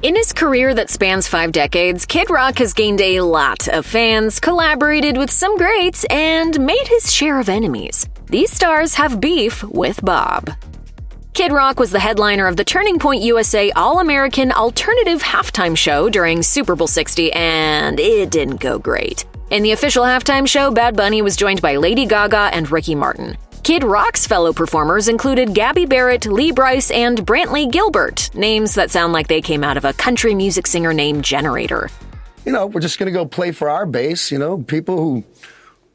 In his career that spans 5 decades, Kid Rock has gained a lot of fans, collaborated with some greats, and made his share of enemies. These stars have beef with Bob. Kid Rock was the headliner of the Turning Point USA All-American Alternative Halftime Show during Super Bowl 60, and it didn't go great. In the official halftime show, Bad Bunny was joined by Lady Gaga and Ricky Martin. Kid Rock's fellow performers included Gabby Barrett, Lee Brice, and Brantley Gilbert, names that sound like they came out of a country music singer named Generator. We're just going to go play for our base, people who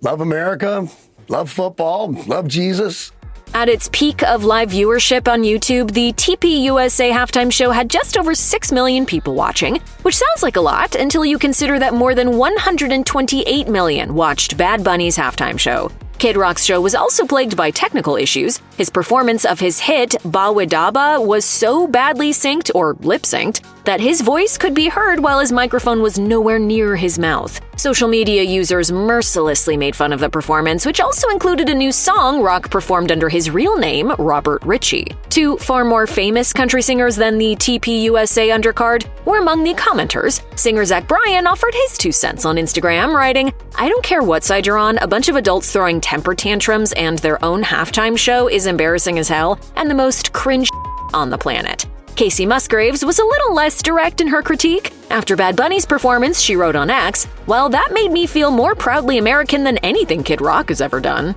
love America, love football, love Jesus. At its peak of live viewership on YouTube, the TPUSA halftime show had just over 6 million people watching, which sounds like a lot until you consider that more than 128 million watched Bad Bunny's halftime show. Kid Rock's show was also plagued by technical issues. His performance of his hit Bawidaba was so badly synced, or lip-synced, that his voice could be heard while his microphone was nowhere near his mouth. Social media users mercilessly made fun of the performance, which also included a new song Rock performed under his real name, Robert Ritchie. Two far more famous country singers than the TPUSA undercard were among the commenters. Singer Zach Bryan offered his 2 cents on Instagram, writing, "I don't care what side you're on, a bunch of adults throwing temper tantrums and their own halftime show is embarrassing as hell and the most cringe on the planet." Kacey Musgraves was a little less direct in her critique. After Bad Bunny's performance, she wrote on X, "Well, that made me feel more proudly American than anything Kid Rock has ever done."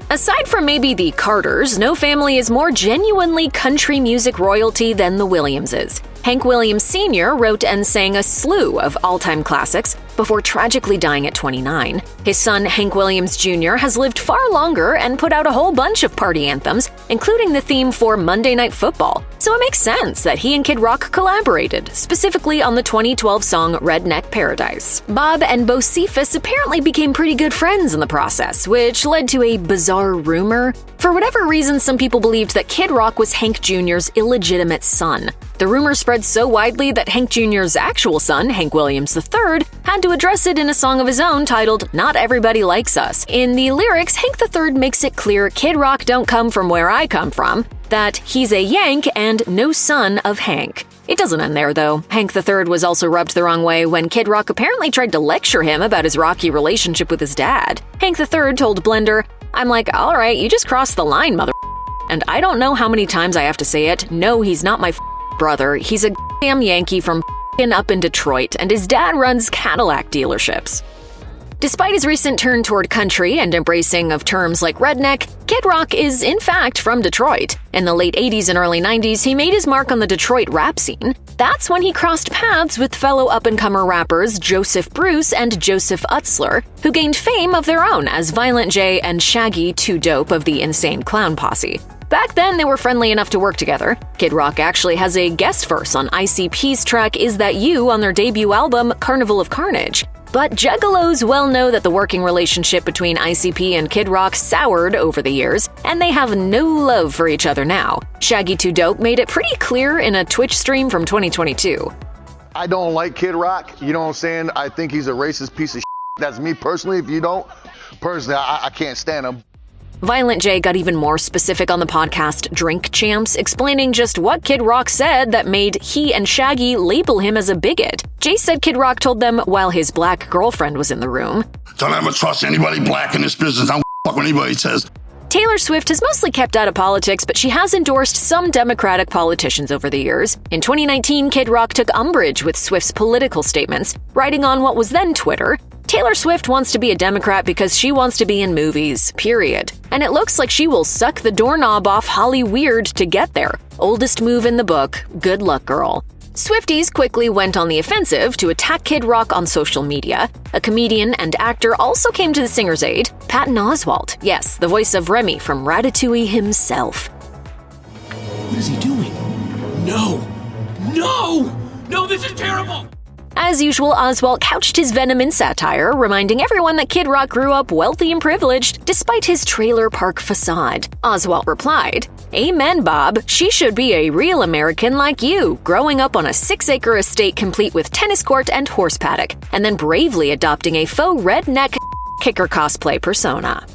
Aside from maybe the Carters, no family is more genuinely country music royalty than the Williamses. Hank Williams Sr. wrote and sang a slew of all-time classics before tragically dying at 29. His son, Hank Williams Jr., has lived far longer and put out a whole bunch of party anthems, including the theme for Monday Night Football. So it makes sense that he and Kid Rock collaborated, specifically on the 2012 song Redneck Paradise. Bob and Bo Cephas apparently became pretty good friends in the process, which led to a bizarre rumor. For whatever reason, some people believed that Kid Rock was Hank Jr.'s illegitimate son. The rumor spread so widely that Hank Jr.'s actual son, Hank Williams III, had to address it in a song of his own titled Not Everybody Likes Us. In the lyrics, Hank III makes it clear Kid Rock don't come from where I come from, that he's a Yank and no son of Hank. It doesn't end there, though. Hank III was also rubbed the wrong way when Kid Rock apparently tried to lecture him about his rocky relationship with his dad. Hank III told Blender, "I'm like, all right, you just crossed the line, mother. And I don't know how many times I have to say it. No, he's not my brother. He's a damn Yankee from up in Detroit, and his dad runs Cadillac dealerships." Despite his recent turn toward country and embracing of terms like redneck, Kid Rock is in fact from Detroit. In the late 80s and early 90s, he made his mark on the Detroit rap scene. That's when he crossed paths with fellow up-and-comer rappers Joseph Bruce and Joseph Utzler, who gained fame of their own as Violent J and Shaggy 2 Dope of the Insane Clown Posse. Back then, they were friendly enough to work together. Kid Rock actually has a guest verse on ICP's track Is That You on their debut album, Carnival of Carnage. But juggalos well know that the working relationship between ICP and Kid Rock soured over the years, and they have no love for each other now. Shaggy 2 Dope made it pretty clear in a Twitch stream from 2022. I don't like Kid Rock, you know what I'm saying? I think he's a racist piece of shit. That's me personally. If you don't, personally, I can't stand him. Violent J got even more specific on the podcast Drink Champs, explaining just what Kid Rock said that made he and Shaggy label him as a bigot. Jay said Kid Rock told them while his black girlfriend was in the room, "Don't ever trust anybody black in this business. I don't fuck what anybody says." Taylor Swift has mostly kept out of politics, but she has endorsed some Democratic politicians over the years. In 2019, Kid Rock took umbrage with Swift's political statements, writing on what was then Twitter, "Taylor Swift wants to be a Democrat because she wants to be in movies, period. And it looks like she will suck the doorknob off Holly Weird to get there. Oldest move in the book. Good luck, girl." Swifties quickly went on the offensive to attack Kid Rock on social media. A comedian and actor also came to the singer's aid, Patton Oswalt. Yes, the voice of Remy from Ratatouille himself. What is he doing? No! No! No, this is terrible! As usual, Oswalt couched his venom in satire, reminding everyone that Kid Rock grew up wealthy and privileged despite his trailer park facade. Oswalt replied, "Amen, Bob. She should be a real American like you, growing up on a 6-acre estate complete with tennis court and horse paddock, and then bravely adopting a faux redneck kicker cosplay persona."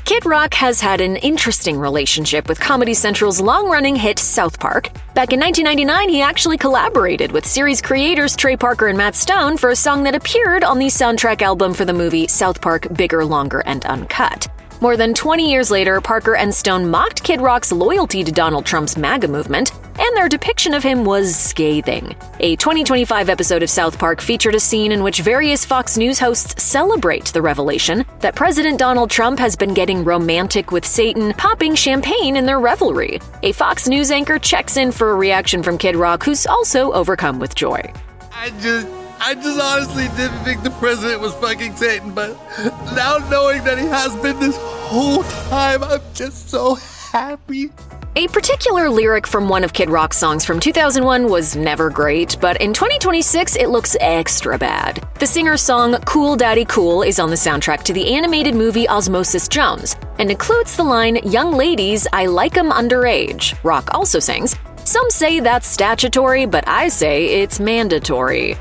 Kid Rock has had an interesting relationship with Comedy Central's long-running hit South Park. Back in 1999, he actually collaborated with series creators Trey Parker and Matt Stone for a song that appeared on the soundtrack album for the movie South Park Bigger, Longer, and Uncut. More than 20 years later, Parker and Stone mocked Kid Rock's loyalty to Donald Trump's MAGA movement, and their depiction of him was scathing. A 2025 episode of South Park featured a scene in which various Fox News hosts celebrate the revelation that President Donald Trump has been getting romantic with Satan, popping champagne in their revelry. A Fox News anchor checks in for a reaction from Kid Rock, who's also overcome with joy. I just honestly didn't think the president was fucking Satan, but now knowing that he has been this whole time, I'm just so happy. A particular lyric from one of Kid Rock's songs from 2001 was never great, but in 2026 it looks extra bad. The singer's song Cool Daddy Cool is on the soundtrack to the animated movie Osmosis Jones, and includes the line, "Young ladies, I like 'em underage." Rock also sings, "Some say that's statutory, but I say it's mandatory."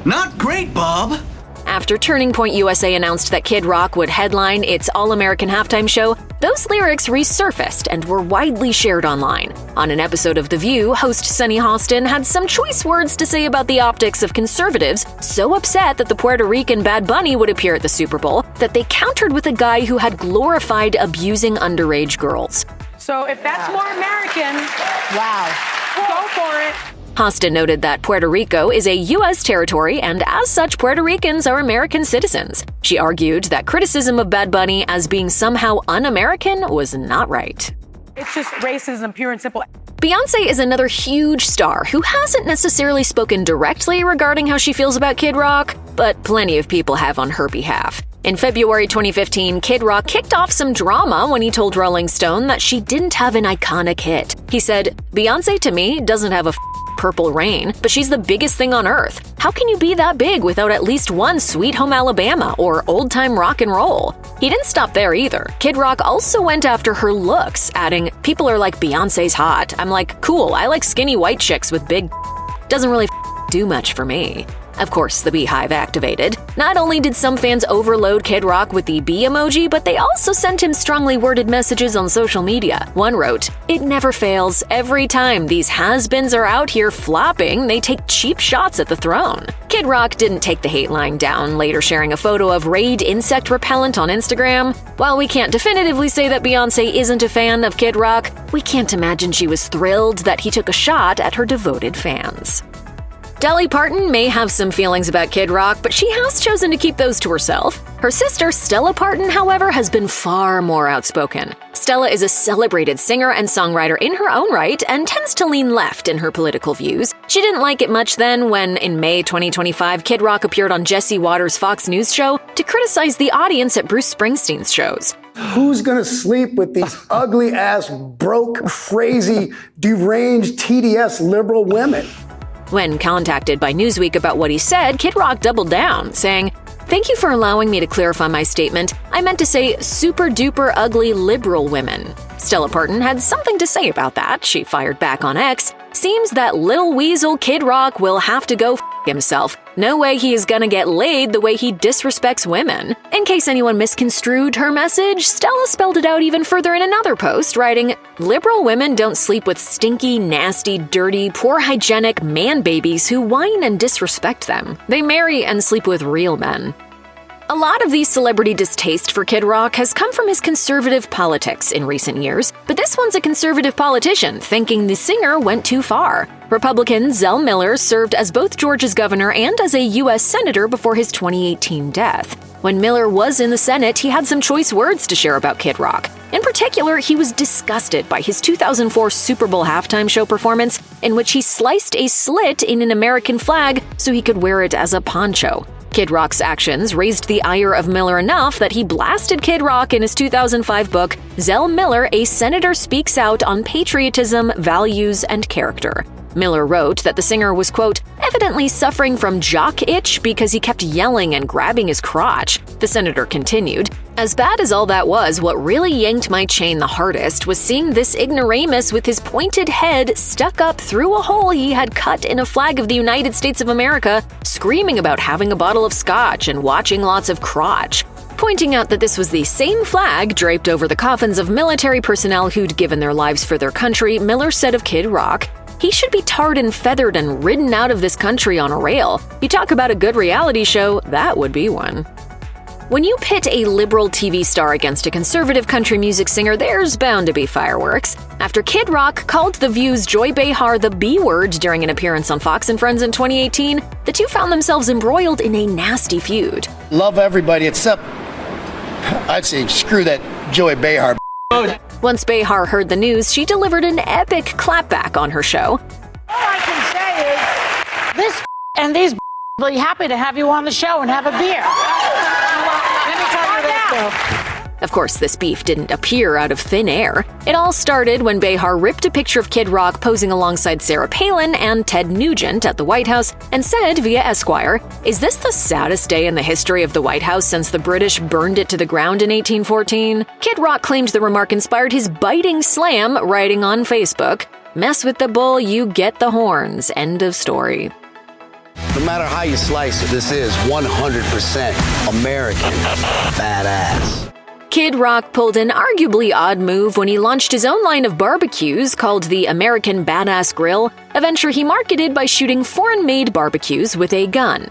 Not great, Bob. After Turning Point USA announced that Kid Rock would headline its All-American halftime show, those lyrics resurfaced and were widely shared online. On an episode of The View, host Sunny Hostin had some choice words to say about the optics of conservatives, so upset that the Puerto Rican Bad Bunny would appear at the Super Bowl that they countered with a guy who had glorified abusing underage girls. So if that's more American, wow, go for it. Hostin noted that Puerto Rico is a U.S. territory, and as such, Puerto Ricans are American citizens. She argued that criticism of Bad Bunny as being somehow un-American was not right. It's just racism, pure and simple. Beyoncé is another huge star who hasn't necessarily spoken directly regarding how she feels about Kid Rock, but plenty of people have on her behalf. In February 2015, Kid Rock kicked off some drama when he told Rolling Stone that she didn't have an iconic hit. He said, "Beyoncé to me doesn't have a Purple Rain, but she's the biggest thing on earth. How can you be that big without at least one Sweet Home Alabama or Old Time Rock and Roll?" He didn't stop there either. Kid Rock also went after her looks, adding, "People are like, Beyoncé's hot. I'm like, cool, I like skinny white chicks with big doesn't really do much for me." Of course, the Beyhive activated. Not only did some fans overload Kid Rock with the bee emoji, but they also sent him strongly worded messages on social media. One wrote, "It never fails. Every time these has-beens are out here flopping, they take cheap shots at the throne." Kid Rock didn't take the hate line down, later sharing a photo of Raid insect repellent on Instagram. While we can't definitively say that Beyoncé isn't a fan of Kid Rock, we can't imagine she was thrilled that he took a shot at her devoted fans. Dolly Parton may have some feelings about Kid Rock, but she has chosen to keep those to herself. Her sister, Stella Parton, however, has been far more outspoken. Stella is a celebrated singer and songwriter in her own right and tends to lean left in her political views. She didn't like it much then when, in May 2025, Kid Rock appeared on Jesse Waters' Fox News show to criticize the audience at Bruce Springsteen's shows. Who's gonna sleep with these ugly-ass, broke, crazy, deranged, TDS liberal women? When contacted by Newsweek about what he said, Kid Rock doubled down, saying, "Thank you for allowing me to clarify my statement. I meant to say super-duper ugly liberal women." Stella Parton had something to say about that. She fired back on X. "Seems that little weasel Kid Rock will have to go himself. No way he is gonna get laid the way he disrespects women." In case anyone misconstrued her message, Stella spelled it out even further in another post, writing, "Liberal women don't sleep with stinky, nasty, dirty, poor hygienic man babies who whine and disrespect them. They marry and sleep with real men." A lot of the celebrity distaste for Kid Rock has come from his conservative politics in recent years, but this one's a conservative politician thinking the singer went too far. Republican Zell Miller served as both Georgia's governor and as a U.S. senator before his 2018 death. When Miller was in the Senate, he had some choice words to share about Kid Rock. In particular, he was disgusted by his 2004 Super Bowl halftime show performance, in which he sliced a slit in an American flag so he could wear it as a poncho. Kid Rock's actions raised the ire of Miller enough that he blasted Kid Rock in his 2005 book, Zell Miller, A Senator Speaks Out on Patriotism, Values, and Character. Miller wrote that the singer was, quote, evidently suffering from jock itch because he kept yelling and grabbing his crotch. The senator continued, "As bad as all that was, what really yanked my chain the hardest was seeing this ignoramus with his pointed head stuck up through a hole he had cut in a flag of the United States of America, screaming about having a bottle of scotch and watching lots of crotch. pointing out that this was the same flag draped over the coffins of military personnel who'd given their lives for their country. Miller said of Kid Rock, "He should be tarred and feathered and ridden out of this country on a rail. You talk about a good reality show, that would be one." When you pit a liberal TV star against a conservative country music singer, there's bound to be fireworks. After Kid Rock called The View's Joy Behar the B-word during an appearance on Fox and Friends in 2018, the two found themselves embroiled in a nasty feud. Love everybody except, I'd say, screw that Joy Behar. Once Behar heard the news, she delivered an epic clapback on her show. All I can say is this and these will be happy to have you on the show and have a beer. Let me tell you this, though. Of course, this beef didn't appear out of thin air. It all started when Behar ripped a picture of Kid Rock posing alongside Sarah Palin and Ted Nugent at the White House and said via Esquire, "Is this the saddest day in the history of the White House since the British burned it to the ground in 1814? Kid Rock claimed the remark inspired his biting slam, writing on Facebook, "Mess with the bull, you get the horns. End of story." No matter how you slice it, this is 100% American badass. Kid Rock pulled an arguably odd move when he launched his own line of barbecues called the American Badass Grill, a venture he marketed by shooting foreign-made barbecues with a gun.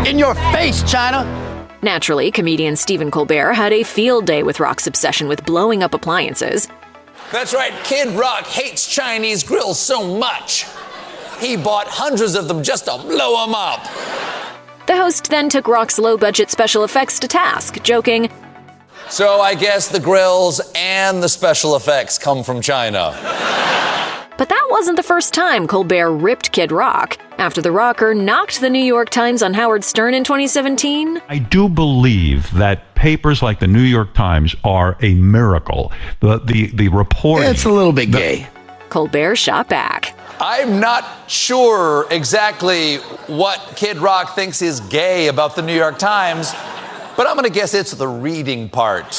In your face, China! Naturally, comedian Stephen Colbert had a field day with Rock's obsession with blowing up appliances. That's right, Kid Rock hates Chinese grills so much. He bought hundreds of them just to blow them up. The host then took Rock's low-budget special effects to task, joking, "So I guess the grills and the special effects come from China." But that wasn't the first time Colbert ripped Kid Rock. After the rocker knocked the New York Times on Howard Stern in 2017, I do believe that papers like the New York Times are a miracle. The reporting... It's a little bit gay. Colbert shot back. I'm not sure exactly what Kid Rock thinks is gay about the New York Times, but I'm going to guess it's the reading part.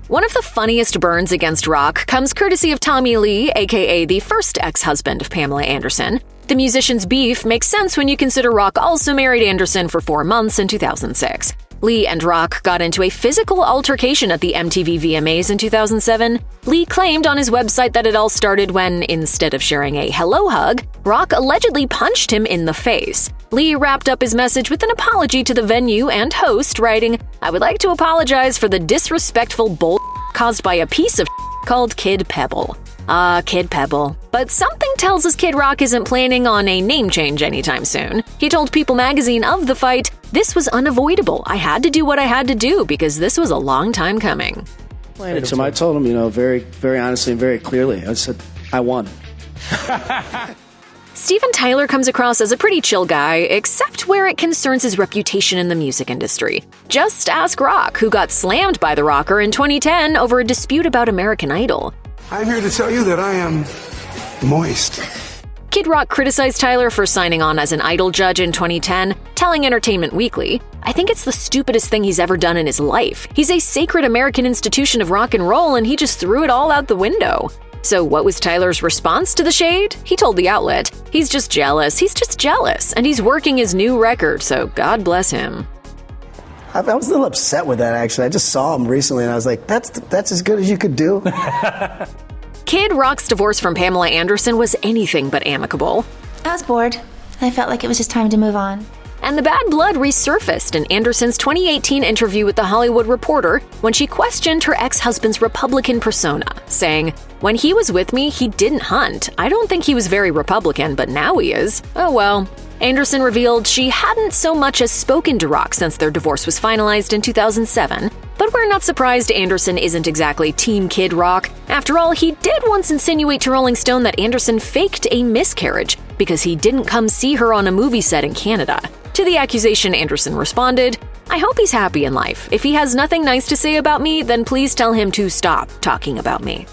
One of the funniest burns against Rock comes courtesy of Tommy Lee, aka the first ex-husband of Pamela Anderson. The musician's beef makes sense when you consider Rock also married Anderson for 4 months in 2006. Lee and Rock got into a physical altercation at the MTV VMAs in 2007. Lee claimed on his website that it all started when, instead of sharing a hello hug, Rock allegedly punched him in the face. Lee wrapped up his message with an apology to the venue and host, writing, "I would like to apologize for the disrespectful bull caused by a piece of called Kid Pebble." Kid Pebble. But something tells us Kid Rock isn't planning on a name change anytime soon. He told People magazine of the fight, "This was unavoidable. I had to do what I had to do because this was a long time coming." So I told him, very, very honestly and very clearly. I said, I won. Steven Tyler comes across as a pretty chill guy, except where it concerns his reputation in the music industry. Just ask Rock, who got slammed by the rocker in 2010 over a dispute about American Idol. I'm here to tell you that I am moist. Kid Rock criticized Tyler for signing on as an Idol judge in 2010, telling Entertainment Weekly, "I think it's the stupidest thing he's ever done in his life. He's a sacred American institution of rock and roll, and he just threw it all out the window." So what was Tyler's response to the shade? He told the outlet, "He's just jealous, and he's working his new record, so God bless him." I was a little upset with that, actually. I just saw him recently, and I was like, that's as good as you could do. Kid Rock's divorce from Pamela Anderson was anything but amicable. I was bored. I felt like it was just time to move on. And the bad blood resurfaced in Anderson's 2018 interview with The Hollywood Reporter when she questioned her ex-husband's Republican persona, saying, "When he was with me, he didn't hunt. I don't think he was very Republican, but now he is. Oh well." Anderson revealed she hadn't so much as spoken to Rock since their divorce was finalized in 2007. But we're not surprised Anderson isn't exactly Team Kid Rock. After all, he did once insinuate to Rolling Stone that Anderson faked a miscarriage because he didn't come see her on a movie set in Canada. To the accusation, Anderson responded, "I hope he's happy in life. If he has nothing nice to say about me, then please tell him to stop talking about me."